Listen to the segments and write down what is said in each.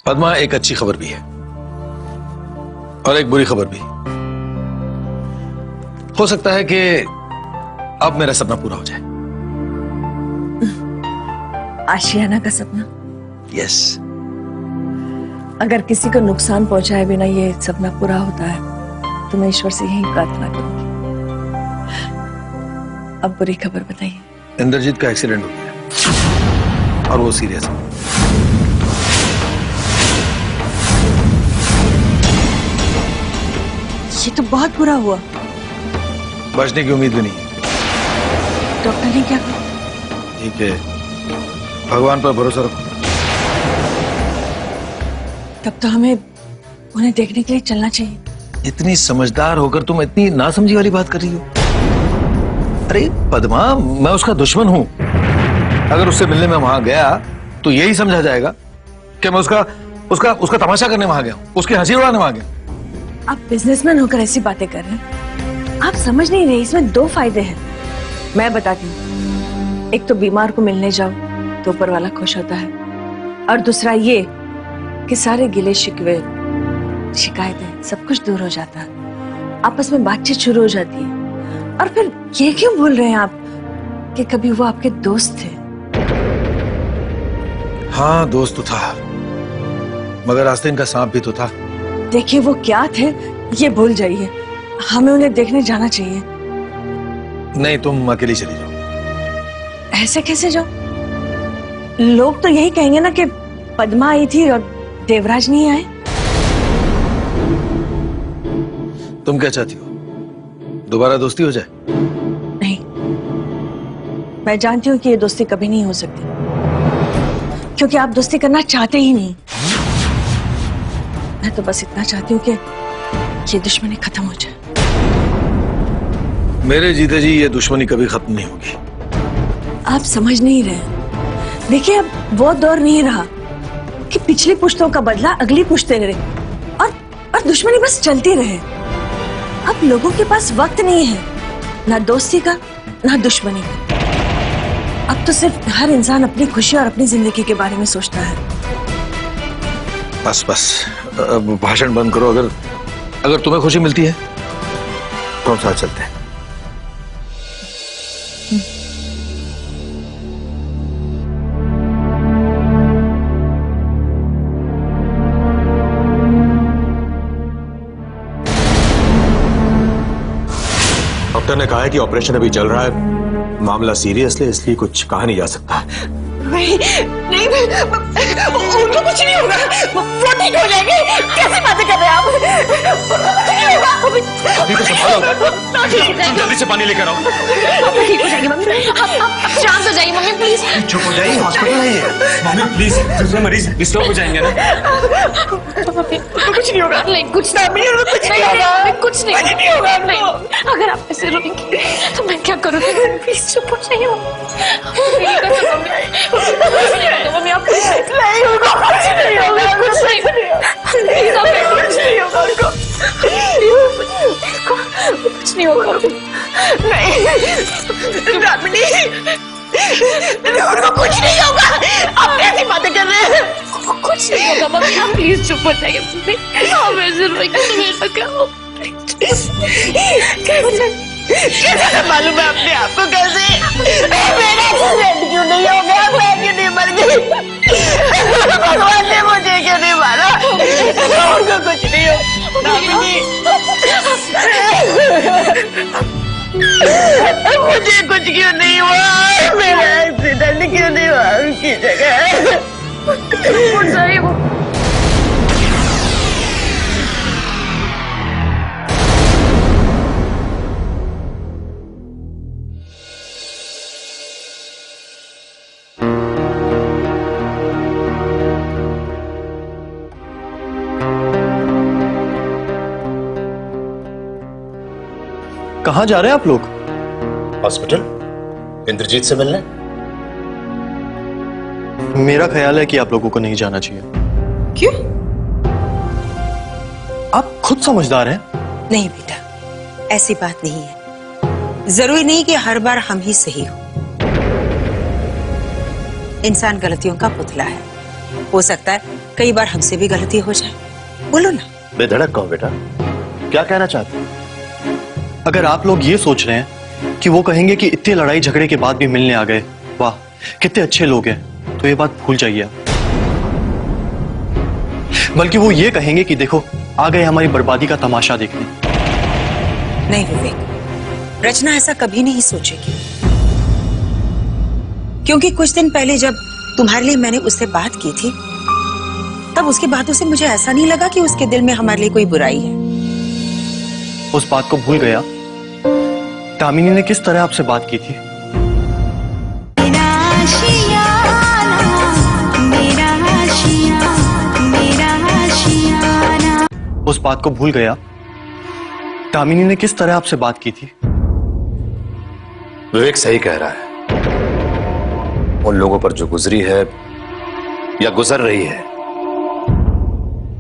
पद्मा, एक अच्छी खबर भी है और एक बुरी खबर भी। हो सकता है कि अब मेरा सपना पूरा हो जाए। आशियाना का सपना? यस। अगर किसी को नुकसान पहुंचाए बिना ये सपना पूरा होता है तो मैं ईश्वर से यही प्रार्थना करूंगी। अब बुरी खबर बताइए। इंद्रजीत का एक्सीडेंट हो गया और वो सीरियस है। ये तो बहुत बुरा हुआ। बचने की उम्मीद भी नहीं है। डॉक्टर ने क्या कहा? ठीक है, भगवान पर भरोसा रखो। तब तो हमें उन्हें देखने के लिए चलना चाहिए। इतनी समझदार होकर तुम इतनी नासमझी वाली बात कर रही हो। अरे पद्मा, मैं उसका दुश्मन हूं। अगर उससे मिलने में वहां गया तो यही समझा जाएगा कि मैं उसका तमाशा करने वहां गया हूं, उसकी हंसी उड़ाने वहां गया। आप बिजनेसमैन होकर ऐसी बातें कर रहे हैं। आप समझ नहीं रहे, इसमें दो फायदे हैं। मैं बताती हूँ। एक तो बीमार को मिलने जाओ तो ऊपर वाला खुश होता है, और दूसरा ये कि सारे गिले शिकवे, शिकायतें, सब कुछ दूर हो जाता है। आपस में बातचीत शुरू हो जाती है। और फिर ये क्यों भूल रहे हैं आप कि कभी वो आपके दोस्त थे? हाँ, दोस्त तो था, मगर आस्तीन का सांप भी तो था। देखिए, वो क्या थे ये भूल जाइए। हमें उन्हें देखने जाना चाहिए। नहीं, तुम अकेली चली जाओ। ऐसे कैसे जाओ? लोग तो यही कहेंगे ना कि पद्मा आई थी और देवराज नहीं आए। तुम क्या चाहती हो, दोबारा दोस्ती हो जाए? नहीं, मैं जानती हूँ कि ये दोस्ती कभी नहीं हो सकती, क्योंकि आप दोस्ती करना चाहते ही नहीं। मैं तो बस इतना चाहती हूँ कि ये दुश्मनी खत्म हो जाए। मेरे जीते जी ये दुश्मनी कभी खत्म नहीं होगी। आप समझ नहीं रहे। देखिए, अब वो दौर नहीं रहा कि पिछली पुश्तों का बदला अगली पुश्तें ले और दुश्मनी बस चलती रहे। अब लोगों के पास वक्त नहीं है, ना दोस्ती का ना दुश्मनी का। अब तो सिर्फ हर इंसान अपनी खुशी और अपनी जिंदगी के बारे में सोचता है। बस बस, अब भाषण बंद करो। अगर तुम्हें खुशी मिलती है तो हम साथ चलते हैं। डॉक्टर ने कहा है कि ऑपरेशन अभी चल रहा है, मामला सीरियस है, इसलिए कुछ कहा नहीं जा सकता। नहीं, उनको कुछ नहीं होगा, वो ठीक हो जाएंगे। कैसी बातें कर रहे हैं आप? अभी तो संभालो, जल्दी से पानी लेकर आओ। ठीक हो जाएगी मम्मी, आप शांत हो जाइए मम्मी, प्लीज। चुप हो जाइए, हॉस्पिटल है ये। मम्मी प्लीज, दूसरे मरीज डिस्टर्ब हो जाएंगे ना। कुछ नहीं होगा। नहीं, कुछ नहीं होगा, कुछ नहीं होगा, कुछ नहीं होगा। नहीं, अगर आप ऐसे रोएंगे तो मैं क्या करूँगी? प्लीज चुप हो जाइए मम्मी, आप नहीं होगा, कुछ नहीं होगा, कुछ नहीं होगा, कुछ नहीं होगा, कुछ नहीं होगा। नहीं रामिनी, उनको कुछ नहीं होगा। आप ऐसी बातें कर रहे हैं। कुछ नहीं होगा मम्मी, आप प्लीज चुप हो जाइए मम्मी। आप ऐसे रोएंगे तो मेरा क्या होगा? कैसे मालूम है अपने आप को? कैसे मेरा एक्सीडेंट क्यों नहीं हो गया? मैं क्यों नहीं मर गई? भगवान ने मुझे क्यों नहीं मारा? उनको कुछ नहीं हो। मुझे कुछ क्यों नहीं हुआ? मेरा एक्सीडेंट क्यों नहीं हुआ उनकी जगह? कहाँ जा रहे हैं आप लोग? हॉस्पिटल, इंद्रजीत से मिलने। मेरा ख्याल है कि आप लोगों को नहीं जाना चाहिए। क्यों? आप खुद समझदार हैं। नहीं बेटा, ऐसी बात नहीं है। जरूरी नहीं कि हर बार हम ही सही हो। इंसान गलतियों का पुतला है, हो सकता है कई बार हमसे भी गलती हो जाए। बोलो ना। बेधड़क कहो बेटा, क्या कहना चाहते हैं? अगर आप लोग ये सोच रहे हैं कि वो कहेंगे कि इतने लड़ाई झगड़े के बाद भी मिलने आ गए, वाह कितने अच्छे लोग हैं, तो ये बात भूल जाइए। बल्कि वो ये कहेंगे कि देखो आ गए हमारी बर्बादी का तमाशा देखने। नहीं विवेक, रचना ऐसा कभी नहीं सोचेगी, क्योंकि कुछ दिन पहले जब तुम्हारे लिए मैंने उससे बात की थी, तब उसकी बातों से मुझे ऐसा नहीं लगा कि उसके दिल में हमारे लिए कोई बुराई है। उस बात को भूल गया? दामिनी ने किस तरह आपसे बात की थी? उस बात को भूल गया? दामिनी ने किस तरह आपसे बात की थी? विवेक सही कह रहा है। उन लोगों पर जो गुजरी है या गुजर रही है,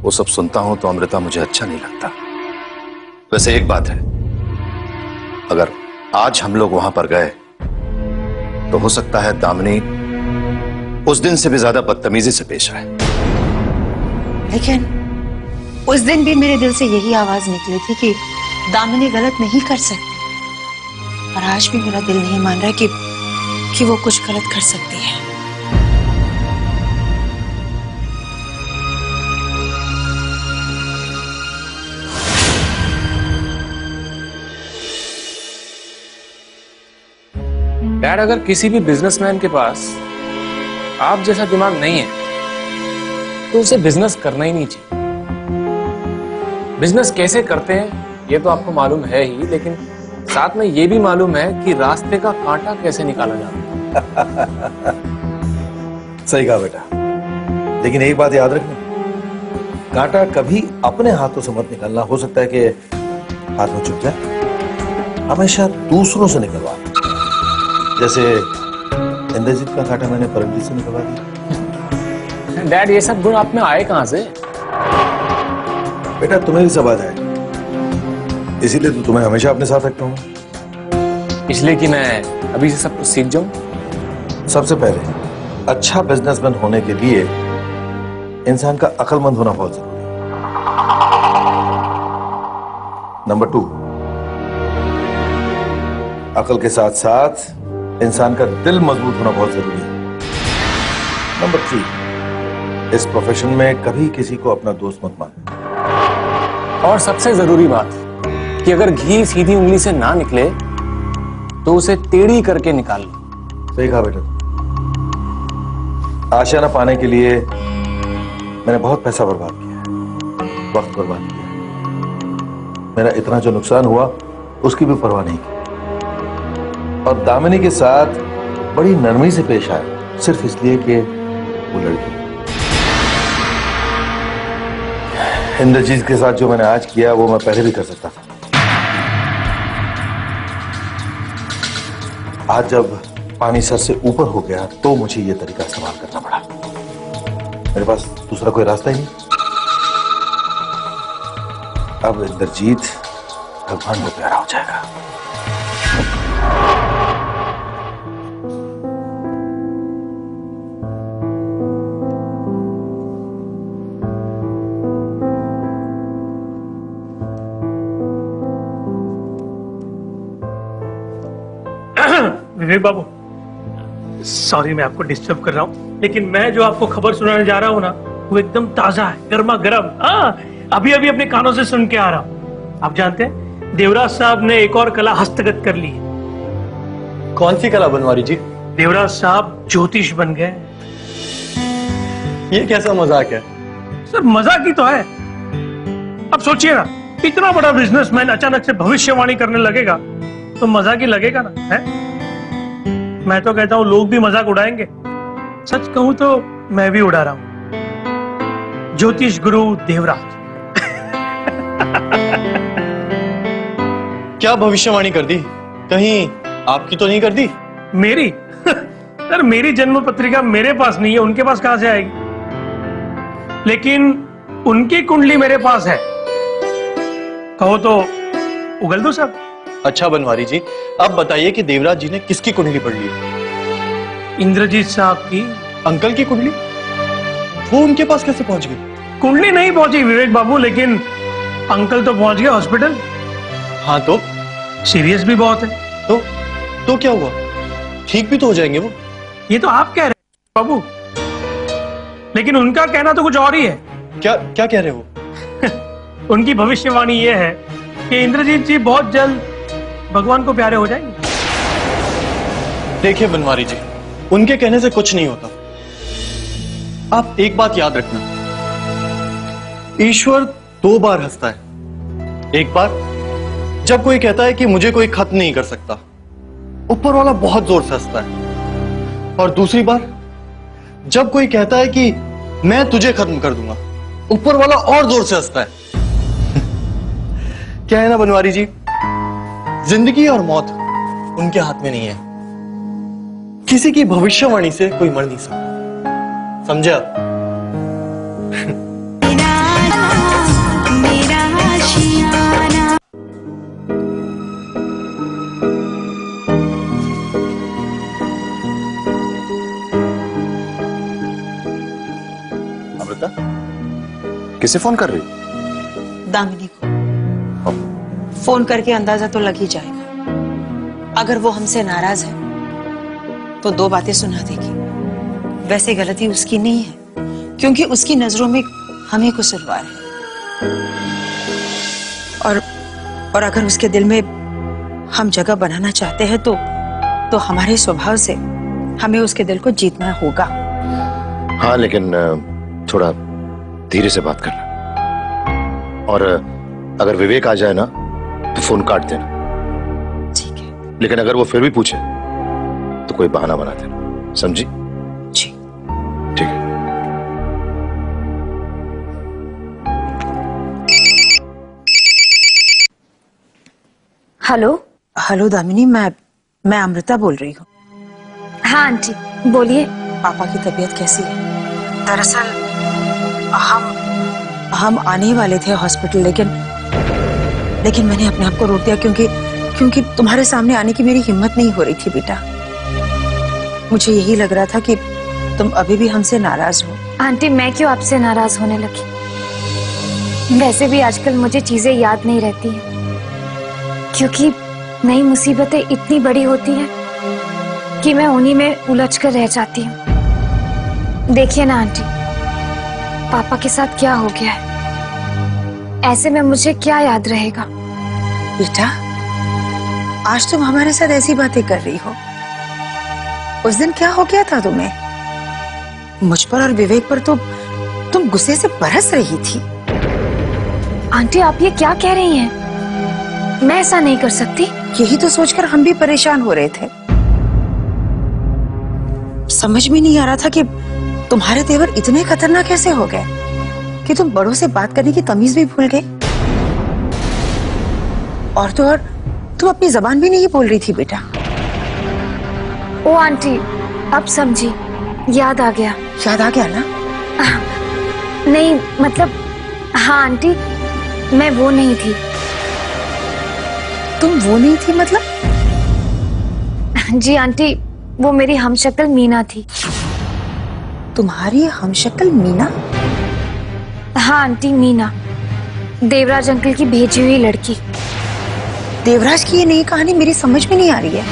वो सब सुनता हूं तो अमृता मुझे अच्छा नहीं लगता। वैसे एक बात है, अगर आज हम लोग वहां पर गए तो हो सकता है दामिनी उस दिन से भी ज्यादा बदतमीजी से पेश आए। लेकिन उस दिन भी मेरे दिल से यही आवाज निकली थी कि दामिनी गलत नहीं कर सकती, और आज भी मेरा दिल नहीं मान रहा कि वो कुछ गलत कर सकती है। डैड, अगर किसी भी बिजनेसमैन के पास आप जैसा दिमाग नहीं है तो उसे बिजनेस करना ही नहीं चाहिए। बिजनेस कैसे करते हैं ये तो आपको मालूम है ही, लेकिन साथ में ये भी मालूम है कि रास्ते का कांटा कैसे निकाला जाता है। सही कहा बेटा, लेकिन एक बात याद रखना, कांटा कभी अपने हाथों से मत निकालना। हो सकता है कि हाथ में चुभ जाए, हमेशा दूसरों से निकलवा। जैसे इंद्रजीत का कांटा मैंने परमजीत से निकलवा दिया। डैड, ये सब गुण आप में आए कहां से? बेटा तुम्हें भी सब आ जाए, इसीलिए तो तुम्हें हमेशा अपने साथ रखता हूँ। इसलिए कि मैं अभी से सब कुछ सीख जाऊं। सबसे पहले अच्छा बिजनेसमैन होने के लिए इंसान का अक्लमंद होना बहुत जरूरी है। नंबर 2, अकल के साथ साथ इंसान का दिल मजबूत होना बहुत जरूरी है। नंबर 3, इस प्रोफेशन में कभी किसी को अपना दोस्त मत मान। और सबसे जरूरी बात कि अगर घी सीधी उंगली से ना निकले तो उसे टेढ़ी करके निकाल लो। सही कहा बेटा। आशा न पाने के लिए मैंने बहुत पैसा बर्बाद किया है, वक्त बर्बाद किया है। मेरा इतना जो नुकसान हुआ उसकी भी परवाह नहीं की, और दामिनी के साथ बड़ी नरमी से पेश आया, सिर्फ इसलिए कि वो लड़की। इंद्रजीत के साथ जो मैंने आज किया वो मैं पहले भी कर सकता था। आज जब पानी सर से ऊपर हो गया तो मुझे ये तरीका इस्तेमाल करना पड़ा। मेरे पास दूसरा कोई रास्ता ही नहीं। अब इंद्रजीत भगवान को प्यारा हो जाएगा। विवेक बाबू, सॉरी मैं आपको डिस्टर्ब कर रहा हूँ, लेकिन मैं जो आपको खबर सुनाने जा रहा हूँ ना, वो एकदम ताजा है, गर्मा गर्म। अभी अभी अपने कानों से सुन के आ रहा हूँ। आप जानते हैं देवराज साहब ने एक और कला हस्तगत कर ली है। कौन सी कला बनवारी जी? देवराज साहब ज्योतिष बन गए। ये कैसा मजाक है? सर मजाक ही तो है। अब सोचिए ना, इतना बड़ा बिजनेसमैन अचानक से भविष्यवाणी करने लगेगा तो मजाक ही लगेगा ना, है? मैं तो कहता हूं लोग भी मजाक उड़ाएंगे। सच कहूं तो मैं भी उड़ा रहा हूं। ज्योतिष गुरु देवराज। क्या भविष्यवाणी कर दी? कहीं आपकी तो नहीं कर दी? मेरी? सर मेरी जन्म पत्रिका मेरे पास नहीं है, उनके पास कहां से आएगी? लेकिन उनकी कुंडली मेरे पास है, कहो तो उगल दो साहब। अच्छा बनवारी जी, अब बताइए कि देवराज जी ने किसकी कुंडली पढ़ ली? इंद्रजीत साहब की। अंकल की कुंडली? वो उनके पास कैसे पहुंच गई? कुंडली नहीं पहुंची विवेक बाबू, लेकिन अंकल तो पहुंच गए हॉस्पिटल। हाँ तो सीरियस भी बहुत है। तो क्या हुआ? ठीक भी तो हो जाएंगे वो। ये तो आप कह रहे हैं बाबू, लेकिन उनका कहना तो कुछ और ही है। क्या क्या कह रहे हो? उनकी भविष्यवाणी ये है कि इंद्रजीत जी बहुत जल्द भगवान को प्यारे हो जाएंगे। देखिए बनवारी जी, उनके कहने से कुछ नहीं होता। आप एक बात याद रखना, ईश्वर 2 बार हंसता है। एक बार जब कोई कहता है कि मुझे कोई खत्म नहीं कर सकता, ऊपर वाला बहुत जोर से हंसता है। और दूसरी बार जब कोई कहता है कि मैं तुझे खत्म कर दूंगा, ऊपर वाला और जोर से हंसता है। क्या है ना बनवारी जी, जिंदगी और मौत उनके हाथ में नहीं है। किसी की भविष्यवाणी से कोई मर नहीं सकता, समझे आप? अमृता, किसे फोन कर रही? दामिनी को फोन करके अंदाजा तो लग ही जाएगा। अगर वो हमसे नाराज है तो 2 बातें सुना देगी। वैसे गलती उसकी नहीं है, क्योंकि उसकी नजरों में हमें कसूरवार है। और अगर उसके दिल में हम जगह बनाना चाहते हैं तो हमारे स्वभाव से हमें उसके दिल को जीतना होगा। हाँ, लेकिन थोड़ा धीरे से बात करना, और अगर विवेक आ जाए ना तो फोन काट देना। ठीक है। लेकिन अगर वो फिर भी पूछे तो कोई बहाना बना देना, समझी? जी ठीक है। हेलो। हेलो दामिनी, मैं अमृता बोल रही हूँ। हाँ आंटी बोलिए। पापा की तबीयत कैसी है? दरअसल हम आने वाले थे हॉस्पिटल, लेकिन मैंने अपने आप को रोक दिया, क्योंकि तुम्हारे सामने आने की मेरी हिम्मत नहीं हो रही थी बेटा। मुझे यही लग रहा था कि तुम अभी भी हमसे नाराज हो। आंटी मैं क्यों आपसे नाराज होने लगी? वैसे भी आजकल मुझे चीजें याद नहीं रहती हैं, क्योंकि नई मुसीबतें इतनी बड़ी होती हैं कि मैं उन्हीं में उलझ कर रह जाती हूँ। देखिए ना आंटी, पापा के साथ क्या हो गया है, ऐसे में मुझे क्या याद रहेगा? बेटा, आज तुम हमारे साथ ऐसी बातें कर रही हो। उस दिन क्या हो गया था तुम्हें? मुझ पर और विवेक पर तो तुम गुस्से से बरस रही थी। आंटी आप ये क्या कह रही हैं? मैं ऐसा नहीं कर सकती। यही तो सोचकर हम भी परेशान हो रहे थे। समझ में नहीं आ रहा था कि तुम्हारे तेवर इतने खतरनाक कैसे हो गए कि तुम बड़ों से बात करने की तमीज भी भूल गए। और तो और तुम अपनी जबान भी नहीं बोल रही थी बेटा। ओ आंटी अब समझी, याद आ गया। याद आ गया ना? नहीं मतलब, हाँ आंटी मैं वो नहीं थी। तुम वो नहीं थी मतलब? जी आंटी, वो मेरी हमशक्ल मीना थी। तुम्हारी हमशक्ल मीना? हाँ आंटी, मीना, देवराज अंकल की भेजी हुई लड़की। देवराज की ये नई कहानी मेरी समझ में नहीं आ रही है।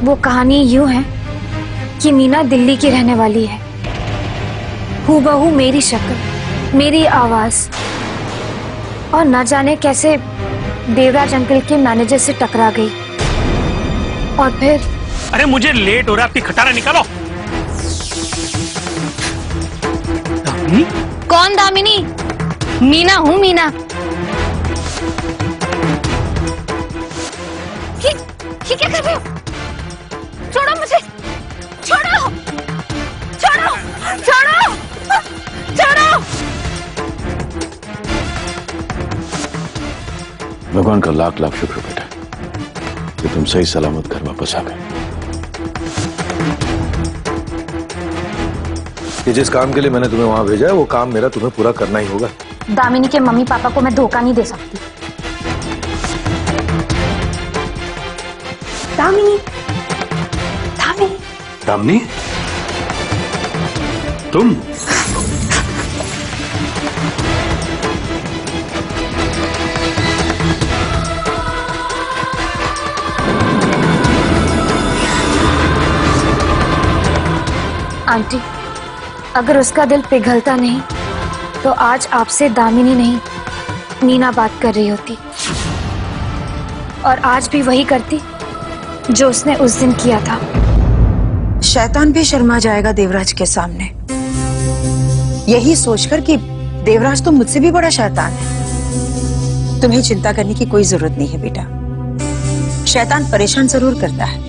वो कहानी यूं है कि मीना दिल्ली की रहने वाली है, हूबहू मेरी शक्ल, मेरी आवाज, और न जाने कैसे देवराज अंकल के मैनेजर से टकरा गई। और फिर अरे मुझे लेट हो रहा है, आपकी खटारा निकालो। दामिनी? कौन दामिनी? मीना हूँ, मीना। ये क्या कर रहे हो? छोड़ो मुझे, छोड़ो, छोड़ो, छोड़ो, छोड़ो। भगवान का लाख लाख शुक्र बेटा कि तुम सही सलामत घर वापस आ गए। कि जिस काम के लिए मैंने तुम्हें वहां भेजा है, वो काम मेरा तुम्हें पूरा करना ही होगा। दामिनी के मम्मी पापा को मैं धोखा नहीं दे सकती। दामिनी, दामिनी, दामिनी, तुम? आंटी, अगर उसका दिल पिघलता नहीं तो आज आपसे दामिनी नहीं मीना बात कर रही होती, और आज भी वही करती जो उसने उस दिन किया था। शैतान भी शर्मा जाएगा देवराज के सामने, यही सोचकर कि देवराज तो मुझसे भी बड़ा शैतान है। तुम्हें चिंता करने की कोई जरूरत नहीं है बेटा। शैतान परेशान जरूर करता है,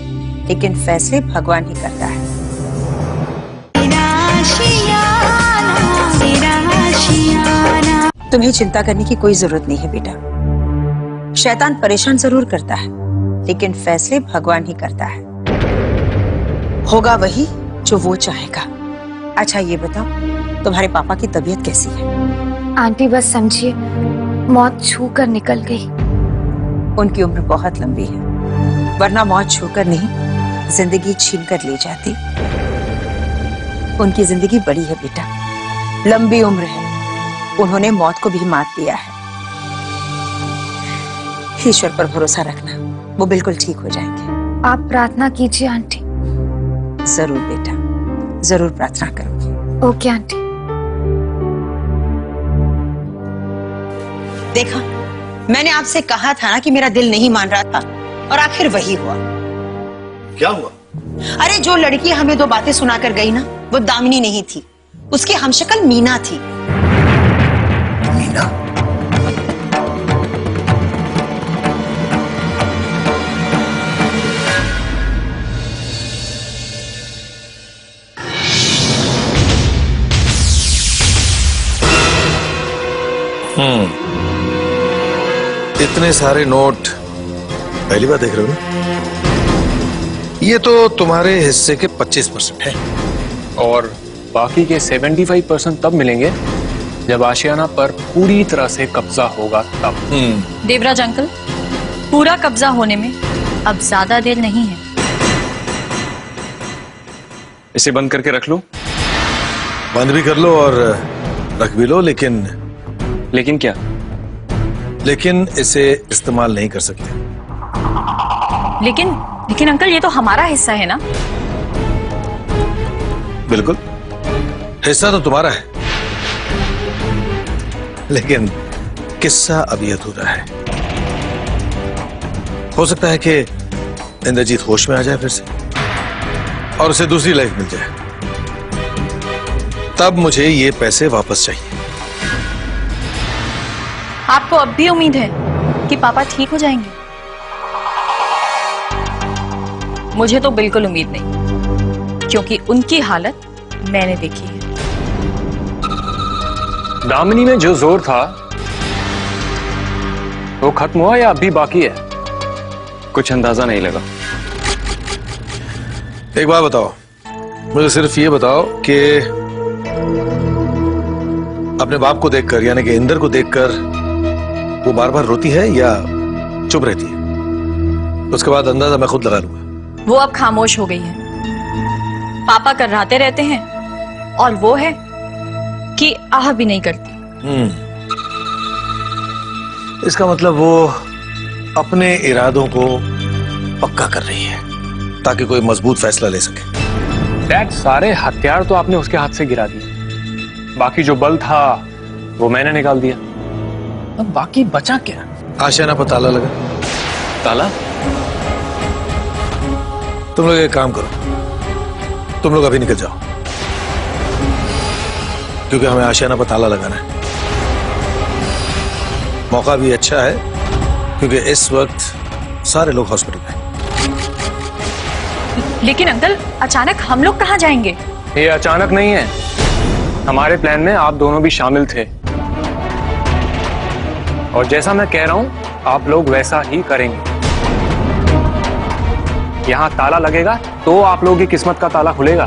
लेकिन फैसले भगवान ही करता है। तुम्हें चिंता करने की कोई जरूरत नहीं है बेटा। शैतान परेशान जरूर करता है, लेकिन फैसले भगवान ही करता है। होगा वही जो वो चाहेगा। अच्छा ये बताओ, तुम्हारे पापा की तबीयत कैसी है? आंटी बस समझिए, मौत छू कर निकल गई। उनकी उम्र बहुत लंबी है, वरना मौत छूकर नहीं, जिंदगी छीन कर ले जाती। उनकी जिंदगी बड़ी है बेटा, लंबी उम्र है। उन्होंने मौत को भी मात दिया है। ईश्वर पर भरोसा रखना, वो बिल्कुल ठीक हो जाएंगे। आप प्रार्थना कीजिए आंटी। जरूर बेटा, जरूर प्रार्थना करूंगी। Okay aunty. देखा, मैंने आपसे कहा था ना कि मेरा दिल नहीं मान रहा था, और आखिर वही हुआ। क्या हुआ? अरे जो लड़की हमें 2 बातें सुनाकर गई ना, वो दामिनी नहीं थी, उसकी हमशक्ल मीना थी। मीना? इतने सारे नोट पहली बार देख रहे हो ना? ये तो तुम्हारे हिस्से के 25% है, और बाकी के 75% तब मिलेंगे जब आशियाना पर पूरी तरह से कब्जा होगा तब। देवराज अंकल, पूरा कब्जा होने में अब ज्यादा देर नहीं है। इसे बंद करके रख लो। बंद भी कर लो और रख भी लो, लेकिन क्या? लेकिन इसे इस्तेमाल नहीं कर सकते। लेकिन अंकल, ये तो हमारा हिस्सा है ना? बिल्कुल, हिस्सा तो तुम्हारा है, लेकिन किस्सा अभी अधूरा है। हो सकता है कि इंद्रजीत होश में आ जाए फिर से, और उसे दूसरी लाइफ मिल जाए। तब मुझे ये पैसे वापस चाहिए। आपको अब भी उम्मीद है कि पापा ठीक हो जाएंगे? मुझे तो बिल्कुल उम्मीद नहीं, क्योंकि उनकी हालत मैंने देखी है। दामिनी में जो जोर था वो खत्म हुआ या अभी बाकी है? कुछ अंदाजा नहीं लगा। एक बात बताओ, मुझे सिर्फ ये बताओ कि अपने बाप को देखकर, यानी कि इंदर को देखकर, वो बार बार रोती है या चुप रहती है? उसके बाद अंदाजा मैं खुद लगा लूंगा। वो अब खामोश हो गई है। पापा कर्राते रहते हैं, और वो है कि आह भी नहीं करती। इसका मतलब वो अपने इरादों को पक्का कर रही है ताकि कोई मजबूत फैसला ले सके। डैड, सारे हथियार तो आपने उसके हाथ से गिरा दिए, बाकी जो बल था वो मैंने निकाल दिया। अब बाकी बचा क्या? आशियाना पर ताला लगा। ताला? तुम लोग एक काम करो, तुम लोग अभी निकल जाओ, क्योंकि हमें आशियाना पर ताला लगाना है। मौका भी अच्छा है क्योंकि इस वक्त सारे लोग हॉस्पिटल में। लेकिन अंकल, अचानक हम लोग कहाँ जाएंगे? ये अचानक नहीं है, हमारे प्लान में आप दोनों भी शामिल थे, और जैसा मैं कह रहा हूं आप लोग वैसा ही करेंगे। यहां ताला लगेगा तो आप लोगों की किस्मत का ताला खुलेगा।